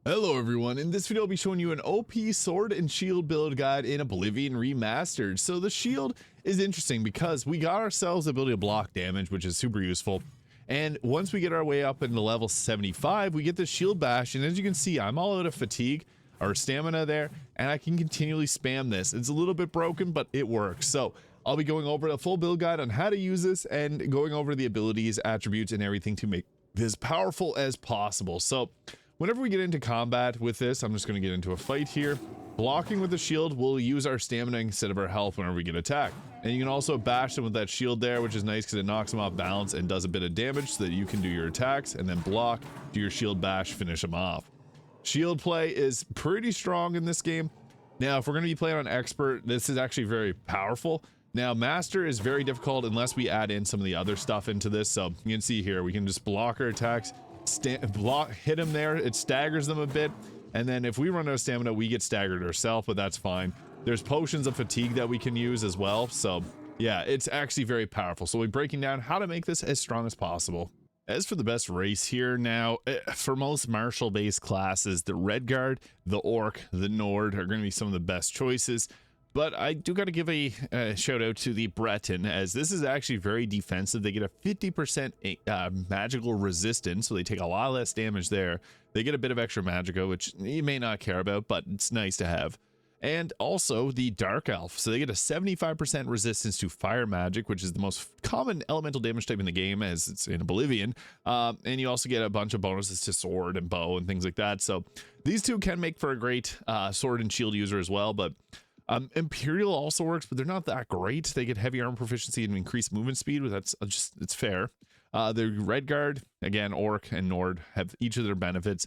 Hello everyone, in this video I'll be showing you an OP sword and shield build guide in Oblivion Remastered. So the shield is interesting because we got ourselves the ability to block damage, which is super useful. And once we get our way up into level 75, we get the shield bash, and as you can see, I'm all out of fatigue or stamina there, and I can continually spam this. It's a little bit broken, but it works. So I'll be going over a full build guide on how to use this and going over the abilities, attributes, and everything to make this powerful as possible. So whenever we get into combat with this, I'm just going to get into a fight here. Blocking with the shield, we'll use our stamina instead of our health whenever we get attacked. And you can also bash them with that shield there, which is nice because it knocks them off balance and does a bit of damage so that you can do your attacks and then block, do your shield bash, finish them off. Shield play is pretty strong in this game. Now, if we're going to be playing on expert, this is actually very powerful. Now, master is very difficult unless we add in some of the other stuff into this. So you can see here, we can just block our attacks, hit them there, it staggers them a bit, and then if we run out of stamina we get staggered ourselves, but that's fine. There's potions of fatigue that we can use as well, so yeah, it's actually very powerful. So we're breaking down how to make this as strong as possible. As for the best race here, now for most martial based classes, the Redguard, the Orc, the Nord are going to be some of the best choices. But I do got to give a shout out to the Breton, as this is actually very defensive. They get a 50% magical resistance, so they take a lot less damage there. They get a bit of extra magicka, which you may not care about, but it's nice to have. And also the Dark Elf, so they get a 75% resistance to fire magic, which is the most common elemental damage type in the game, as it's in Oblivion. And you also get a bunch of bonuses to sword and bow and things like that. So these two can make for a great sword and shield user as well, but Imperial also works, but they're not that great. They get heavy armor proficiency and increased movement speed, but that's just, it's fair. The Redguard, again, Orc and Nord have each of their benefits.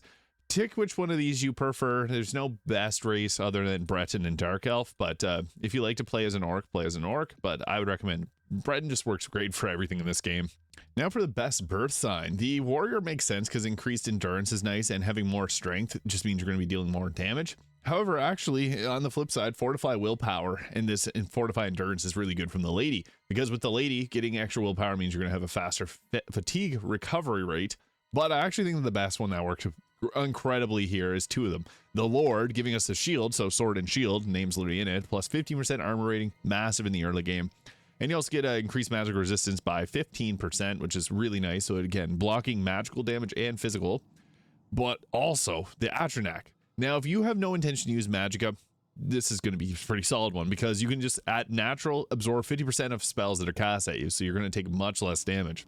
Tick which one of these you prefer. There's no best race other than Breton and Dark Elf, but if you like to play as an Orc, play as an Orc, but I would recommend Breton. Just works great for everything in this game. Now for the best Birthsign. The Warrior makes sense because increased endurance is nice, and having more strength just means you're going to be dealing more damage. However, actually, on the flip side, Fortify Willpower and Fortify Endurance is really good from the Lady, because with the Lady, getting extra willpower means you're going to have a faster fatigue recovery rate. But I actually think that the best one that works incredibly here is two of them. The Lord, giving us the shield, so sword and shield, name's literally in it, plus 15% armor rating, massive in the early game. And you also get increased magic resistance by 15%, which is really nice. So again, blocking magical damage and physical, but also the Atronach. Now, if you have no intention to use magicka, this is going to be a pretty solid one, because you can just at natural absorb 50% of spells that are cast at you, so you're going to take much less damage.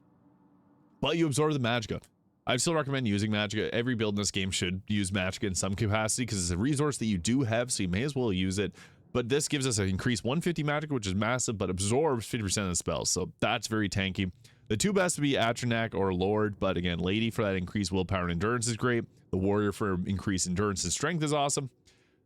But you absorb the magicka. I'd still recommend using magicka. Every build in this game should use magicka in some capacity, because it's a resource that you do have, so you may as well use it. But this gives us an increased 150 magicka, which is massive, but absorbs 50% of the spells, so that's very tanky. The two best would be Atronach or Lord, but again, Lady for that increased willpower and endurance is great. The Warrior for increased endurance and strength is awesome.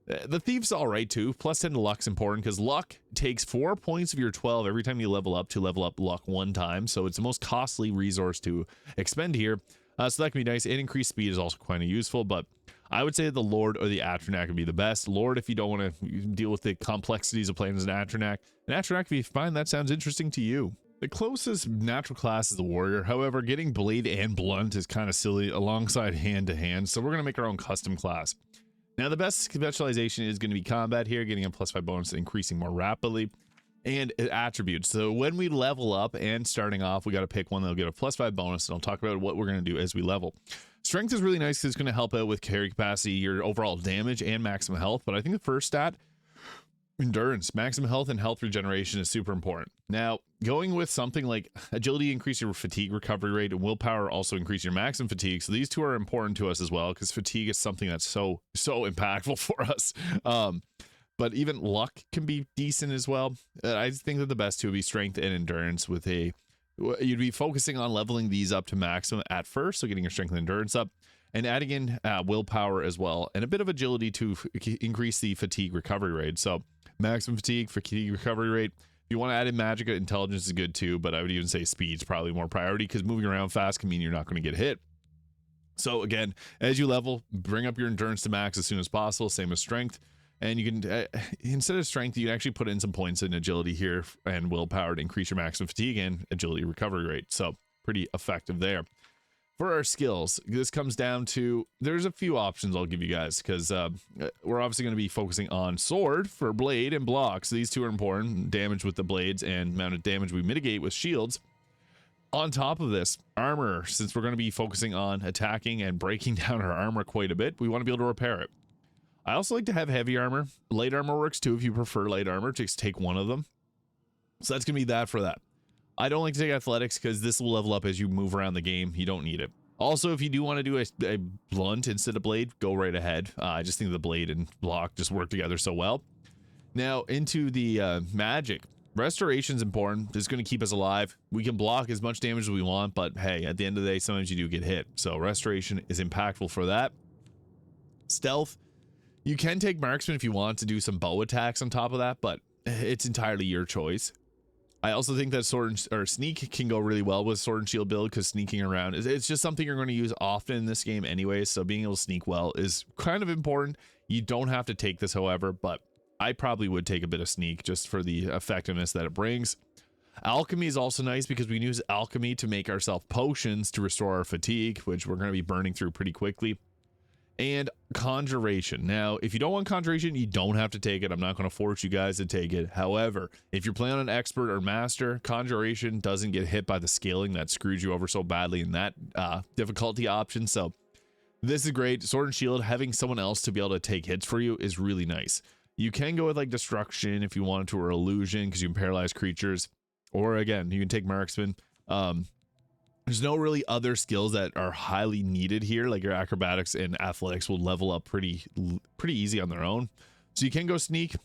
The Thief's all right too. Plus 10 to luck's important, because luck takes 4 points of your 12 every time you level up to level up luck one time, so it's the most costly resource to expend here. So that can be nice, and increased speed is also quite useful, but I would say the Lord or the Atronach would be the best. Lord if you don't want to deal with the complexities of playing as an Atronach. An Atronach if you find that sounds interesting to you. The closest natural class is the Warrior. However, getting Blade and Blunt is kind of silly alongside hand to hand, so we're going to make our own custom class. Now, the best specialization is going to be combat here, getting a +5 bonus and increasing more rapidly, and attributes. So when we level up and starting off, we got to pick one that'll get a +5 bonus, and I'll talk about what we're going to do as we level. Strength is really nice because it's going to help out with carry capacity, your overall damage, and maximum health, but I think the first stat, endurance, maximum health and health regeneration, is super important. Now, going with something like agility, increase your fatigue recovery rate, and willpower also increase your maximum fatigue. So these two are important to us as well, because fatigue is something that's so impactful for us. But even luck can be decent as well. I think that the best two would be strength and endurance. You'd be focusing on leveling these up to maximum at first, so getting your strength and endurance up, and adding in willpower as well, and a bit of agility to increase the fatigue recovery rate. So maximum fatigue recovery rate. If you want to add in magicka, intelligence is good too, but I would even say speed's probably more priority, because moving around fast can mean you're not going to get hit. So again, as you level, bring up your endurance to max as soon as possible, same as strength. And you can, instead of strength, you can actually put in some points in agility here and willpower to increase your maximum fatigue and agility recovery rate. So pretty effective there. For our skills, this comes down to, there's a few options I'll give you guys, because we're obviously going to be focusing on sword for blade and block. So these two are important, damage with the blades and amount of damage we mitigate with shields. On top of this, armor, since we're going to be focusing on attacking and breaking down our armor quite a bit, we want to be able to repair it. I also like to have heavy armor. Light armor works too if you prefer light armor. Just take one of them. So that's going to be that for that. I don't like to take athletics because this will level up as you move around the game. You don't need it. Also, if you do want to do a blunt instead of blade, go right ahead. I just think the blade and block just work together so well. Now, into the magic. Restoration is important. This is going to keep us alive. We can block as much damage as we want, but hey, at the end of the day, sometimes you do get hit. So restoration is impactful for that. Stealth. You can take marksman if you want to do some bow attacks on top of that, but it's entirely your choice. I also think that sword or sneak can go really well with sword and shield build, because sneaking around it's just something you're going to use often in this game anyway. So being able to sneak well is kind of important. You don't have to take this, however, but I probably would take a bit of sneak just for the effectiveness that it brings. Alchemy is also nice because we can use alchemy to make ourselves potions to restore our fatigue, which we're going to be burning through pretty quickly. And conjuration. Now, if you don't want conjuration, you don't have to take it. I'm not going to force you guys to take it. However, if you're playing on expert or master, conjuration doesn't get hit by the scaling that screws you over so badly in that difficulty option. So this is great. Sword and shield, having someone else to be able to take hits for you is really nice. You can go with like destruction if you wanted to, or illusion because you can paralyze creatures, or again, you can take marksman. There's no really other skills that are highly needed here. Like your acrobatics and athletics will level up pretty easy on their own. So you can go sneak.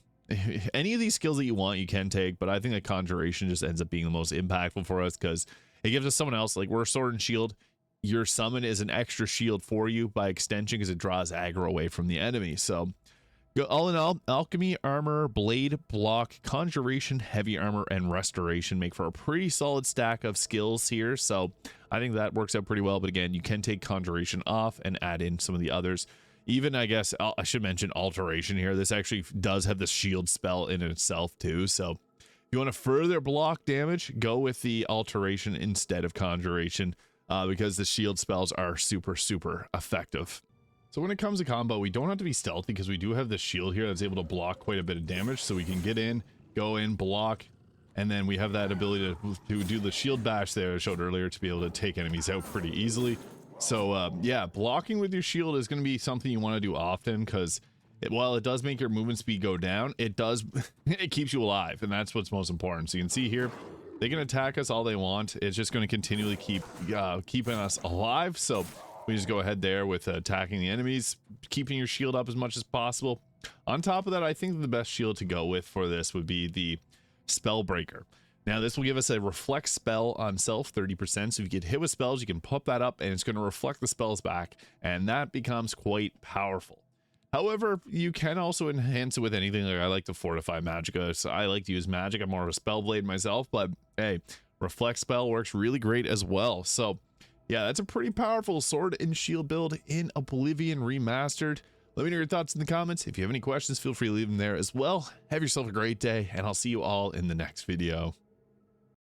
Any of these skills that you want, you can take, but I think that conjuration just ends up being the most impactful for us because it gives us someone else. Like we're sword and shield. Your summon is an extra shield for you by extension because it draws aggro away from the enemy. So all in all, alchemy, armor, blade, block, conjuration, heavy armor, and restoration make for a pretty solid stack of skills here. So I think that works out pretty well. But again, you can take conjuration off and add in some of the others. Even, I guess, I should mention alteration here. This actually does have the shield spell in itself too. So if you want to further block damage, go with the alteration instead of conjuration because the shield spells are super effective. So when it comes to combo, we don't have to be stealthy because we do have this shield here that's able to block quite a bit of damage. So we can get in, go in, block, and then we have that ability to do the shield bash there I showed earlier to be able to take enemies out pretty easily. So yeah, blocking with your shield is going to be something you want to do often because while it does make your movement speed go down, it keeps you alive, and that's what's most important. So you can see here, they can attack us all they want. It's just going to continually keep keeping us alive. So we just go ahead there with attacking the enemies, keeping your shield up as much as possible. On top of that, I think the best shield to go with for this would be the Spellbreaker. Now, this will give us a reflect spell on self 30%. So if you get hit with spells, you can pop that up and it's going to reflect the spells back, and that becomes quite powerful. However, you can also enhance it with anything. Like I like to fortify magicka, so I like to use magic. I'm more of a spellblade myself, but hey, reflect spell works really great as well. So yeah, that's a pretty powerful sword and shield build in Oblivion Remastered. Let me know your thoughts in the comments. If you have any questions, feel free to leave them there as well. Have yourself a great day, and I'll see you all in the next video.